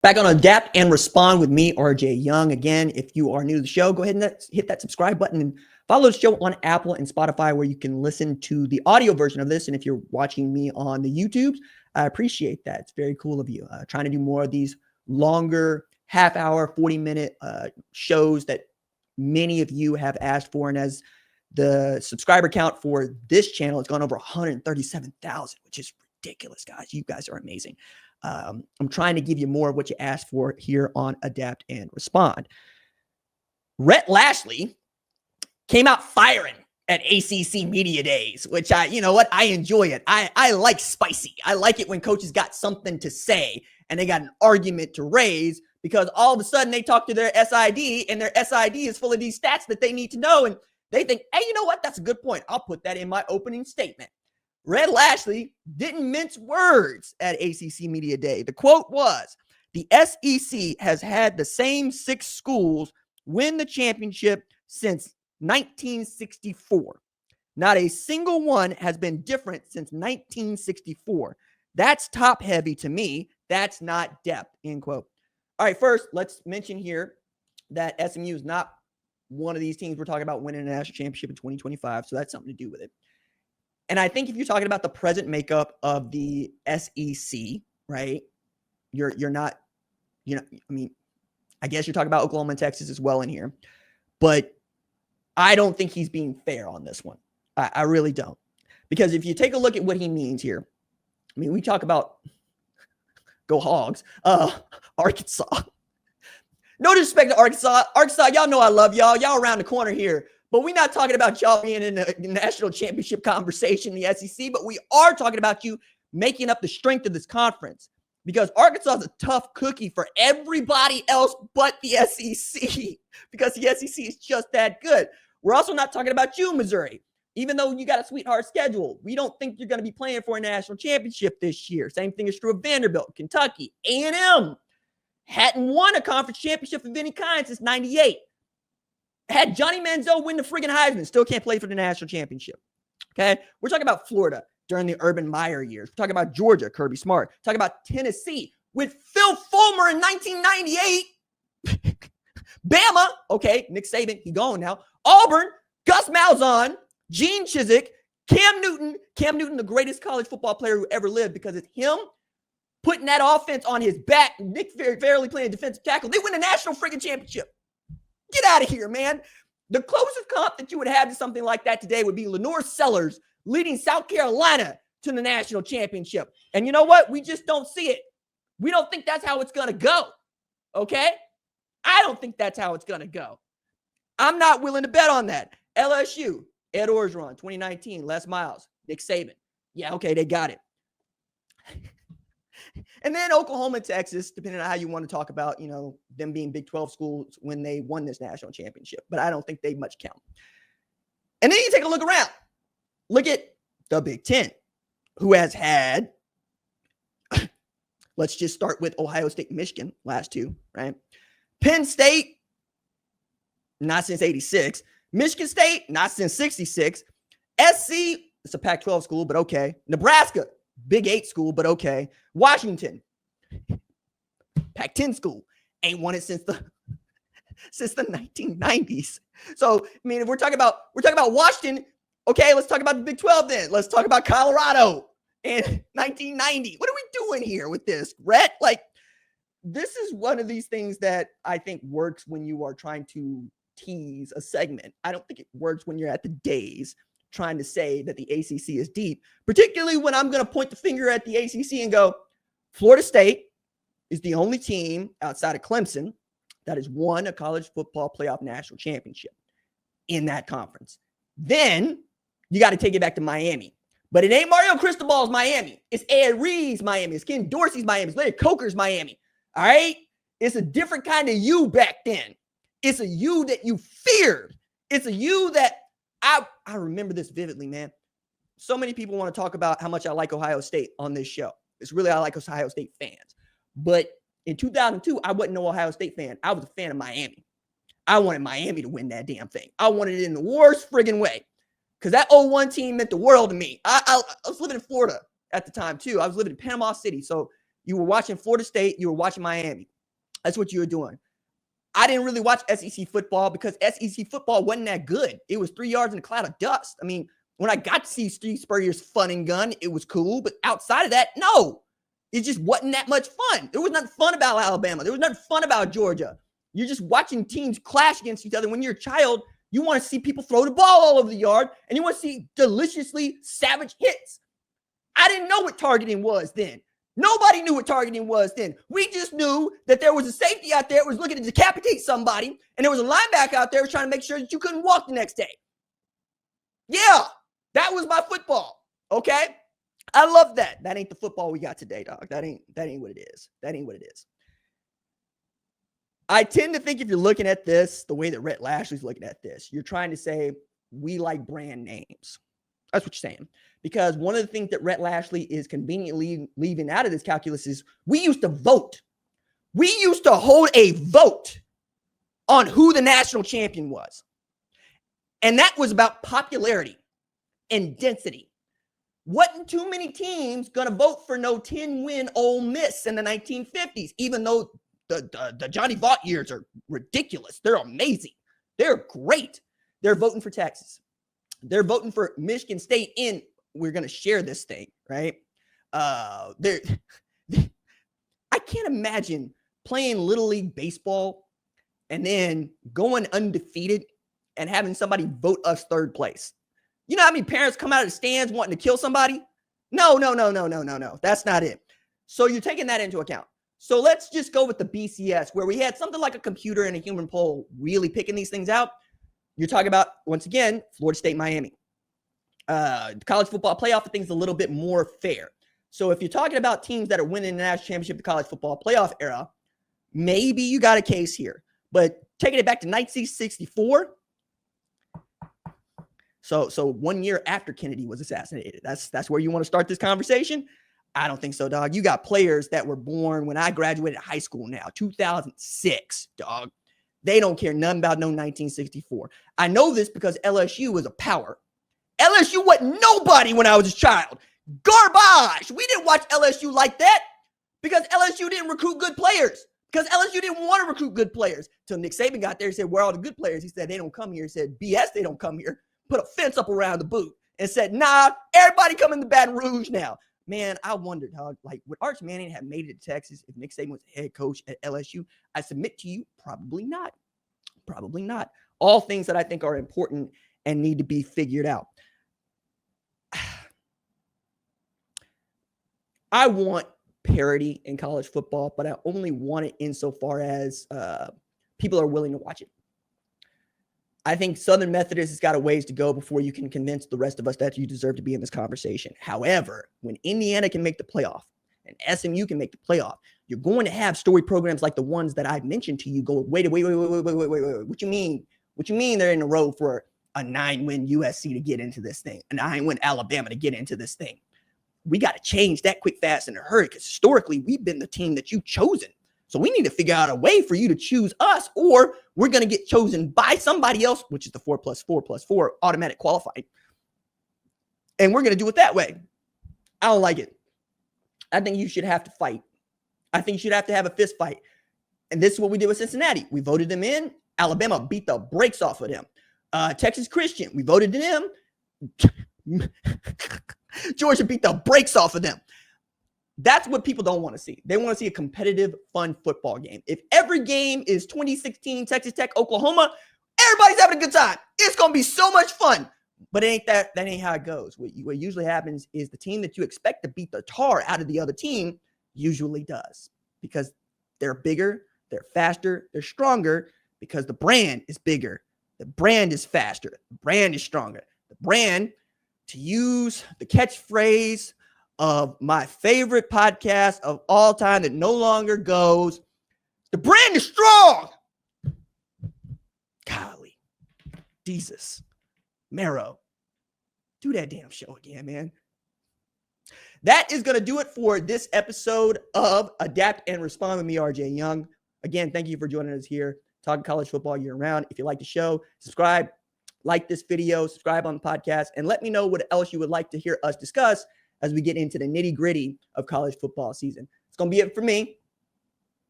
Back on Adapt and Respond with me, RJ Young. Again, if you are new to the show, go ahead and hit that subscribe button and follow the show on Apple and Spotify, where you can listen to the audio version of this. And if you're watching me on the YouTubes, I appreciate that. It's very cool of you. Trying to do more of these longer half-hour, 40-minute shows that many of you have asked for. And as the subscriber count for this channel has gone over 137,000, which is ridiculous, guys. You guys are amazing. I'm trying to give you more of what you asked for here on Adapt and Respond. Rhett Lashlee came out firing at ACC Media Days, which you know what? I enjoy it. I like spicy. I like it when coaches got something to say and they got an argument to raise, because all of a sudden they talk to their SID and their SID is full of these stats that they need to know. And they think, hey, you know what? That's a good point. I'll put that in my opening statement. Rhett Lashlee didn't mince words at ACC Media Day. The quote was, "The SEC has had the same 6 schools win the championship since 1964. Not a single one has been different since 1964. That's top heavy to me. That's not depth," end quote. All right, first, let's mention here that SMU is not one of these teams we're talking about winning a national championship in 2025, so that's something to do with it. And I think if you're talking about the present makeup of the SEC, right, you're not, you know, I mean, I guess you're talking about Oklahoma and Texas as well in here, but I don't think he's being fair on this one. I really don't. Because if you take a look at what he means here, I mean, we talk about go Hogs, Arkansas. No disrespect to Arkansas. Arkansas, y'all know I love y'all. Y'all around the corner here. But we're not talking about y'all being in the national championship conversation in the SEC, but we are talking about you making up the strength of this conference, because Arkansas is a tough cookie for everybody else but the SEC, because the SEC is just that good. We're also not talking about you, Missouri. Even though you got a sweetheart schedule, we don't think you're going to be playing for a national championship this year. Same thing is true of Vanderbilt, Kentucky, A&M. Hadn't won a conference championship of any kind since 98. Had Johnny Manziel win the friggin' Heisman, still can't play for the national championship. Okay? We're talking about Florida during the Urban Meyer years. We're talking about Georgia, Kirby Smart. We're talking about Tennessee with Phil Fulmer in 1998. Bama, okay, Nick Saban, he gone now. Auburn, Gus Malzahn, Gene Chizik, Cam Newton. Cam Newton, the greatest college football player who ever lived, because it's him putting that offense on his back. Nick Fairley playing defensive tackle. They win the national friggin' championship. Get out of here, man. The closest comp that you would have to something like that today would be Lenore Sellers leading South Carolina to the national championship. And you know what? We just don't see it. We don't think that's how it's going to go. Okay? I don't think that's how it's going to go. I'm not willing to bet on that. LSU, Ed Orgeron, 2019, Les Miles, Nick Saban. Yeah, okay, they got it. And then Oklahoma and Texas, depending on how you want to talk about, you know, them being Big 12 schools when they won this national championship. But I don't think they much count. And then you take a look around. Look at the Big 10, who has had, let's just start with Ohio State, Michigan, last two, right? Penn State, not since 86. Michigan State, not since 66. SC, it's a Pac-12 school, but okay. Nebraska, Big 8 school, but okay. Washington, Pac-10 school, ain't won it since the 1990s. So, I mean, if we're talking about Washington, okay, let's talk about the Big 12 then. Let's talk about Colorado in 1990. What are we doing here with this, Rhett? Like, this is one of these things that I think works when you are trying to tease a segment. I don't think it works when you're at the days trying to say that the ACC is deep, particularly when I'm going to point the finger at the ACC and go, Florida State is the only team outside of Clemson that has won a college football playoff national championship in that conference. Then you got to take it back to Miami. But it ain't Mario Cristobal's Miami. It's Ed Reed's Miami. It's Ken Dorsey's Miami. It's Larry Coker's Miami. All right? It's a different kind of you back then. It's a you that you feared. It's a you that I remember this vividly, man. So many people want to talk about how much I like Ohio State on this show. It's really, I like Ohio State fans. But in 2002, I wasn't no Ohio State fan. I was a fan of Miami. I wanted Miami to win that damn thing. I wanted it in the worst friggin' way. Because that 0-1 team meant the world to me. I was living in Florida at the time, too. I was living in Panama City. So You were watching Florida State. You were watching Miami. That's what you were doing. I didn't really watch SEC football because SEC football wasn't that good. It was 3 yards in a cloud of dust. I mean, when I got to see Steve Spurrier's fun and gun, it was cool. But outside of that, no. It just wasn't that much fun. There was nothing fun about Alabama. There was nothing fun about Georgia. You're just watching teams clash against each other. When you're a child, you want to see people throw the ball all over the yard, and you want to see deliciously savage hits. I didn't know what targeting was then. Nobody knew what targeting was then. We just knew that there was a safety out there that was looking to decapitate somebody, and there was a linebacker out there that was trying to make sure that you couldn't walk the next day. Yeah, that was my football, okay? I love that. That ain't the football we got today, dog. That ain't what it is. That ain't what it is. I tend to think if you're looking at this, the way that Rhett Lashlee's looking at this, you're trying to say, we like brand names. That's what you're saying. Because one of the things that Rhett Lashlee is conveniently leaving out of this calculus is we used to vote. We used to hold a vote on who the national champion was. And that was about popularity and density. Wasn't too many teams going to vote for no 10-win Ole Miss in the 1950s, even though the Johnny Vaught years are ridiculous. They're amazing. They're great. They're voting for Texas. They're voting for Michigan State in. We're going to share this thing, right? I can't imagine playing Little League baseball and then going undefeated and having somebody vote us third place. You know how many parents come out of the stands wanting to kill somebody? No. That's not it. So you're taking that into account. So let's just go with the BCS, where we had something like a computer and a human poll really picking these things out. You're talking about, once again, Florida State, Miami. The college football playoff, I think, is a little bit more fair. So if you're talking about teams that are winning the national championship, the college football playoff era, maybe you got a case here. But taking it back to 1964, so 1 year after Kennedy was assassinated, that's where you want to start this conversation? I don't think so, dog. You got players that were born when I graduated high school now, 2006, dog. They don't care nothing about no 1964. I know this because LSU was a power. LSU wasn't nobody when I was a child. Garbage. We didn't watch LSU like that because LSU didn't recruit good players. Because LSU didn't want to recruit good players. Till Nick Saban got there and said, where are all the good players? He said, they don't come here. He said, BS, they don't come here. Put a fence up around the boot and said, nah, everybody come into Baton Rouge now. Man, I wondered, how, like, would Arch Manning have made it to Texas if Nick Saban was the head coach at LSU? I submit to you, probably not. Probably not. All things that I think are important and need to be figured out. I want parity in college football, but I only want it insofar as people are willing to watch it. I think Southern Methodist has got a ways to go before you can convince the rest of us that you deserve to be in this conversation. However, when Indiana can make the playoff and SMU can make the playoff, you're going to have story programs like the ones that I've mentioned to you go, wait. What you mean? What you mean they're in the road for a 9-win USC to get into this thing, a 9-win Alabama to get into this thing? We got to change that quick, fast, in a hurry, because historically we've been the team that you've chosen. So we need to figure out a way for you to choose us, or we're going to get chosen by somebody else, which is the 4+4+4 automatic qualifying. And we're going to do it that way. I don't like it. I think you should have to fight. I think you should have to have a fist fight. And this is what we did with Cincinnati. We voted them in. Alabama beat the brakes off of them. Texas Christian, we voted them. Georgia beat the brakes off of them. That's what people don't want to see. They want to see a competitive, fun football game. If every game is 2016 Texas Tech, Oklahoma, everybody's having a good time. It's going to be so much fun. But that ain't how it goes. What usually happens is the team that you expect to beat the tar out of the other team usually does, because they're bigger, they're faster, they're stronger, because the brand is bigger, the brand is faster, the brand is stronger. The brand, to use the catchphrase of my favorite podcast of all time that no longer goes, the brand is strong. Golly, Jesus, Mero, do that damn show again, man. That is going to do it for this episode of Adapt and Respond with me, RJ Young. Again, thank you for joining us here, talking college football year round. If you like the show, subscribe, like this video, subscribe on the podcast, and let me know what else you would like to hear us discuss as we get into the nitty-gritty of college football season. It's going to be it for me.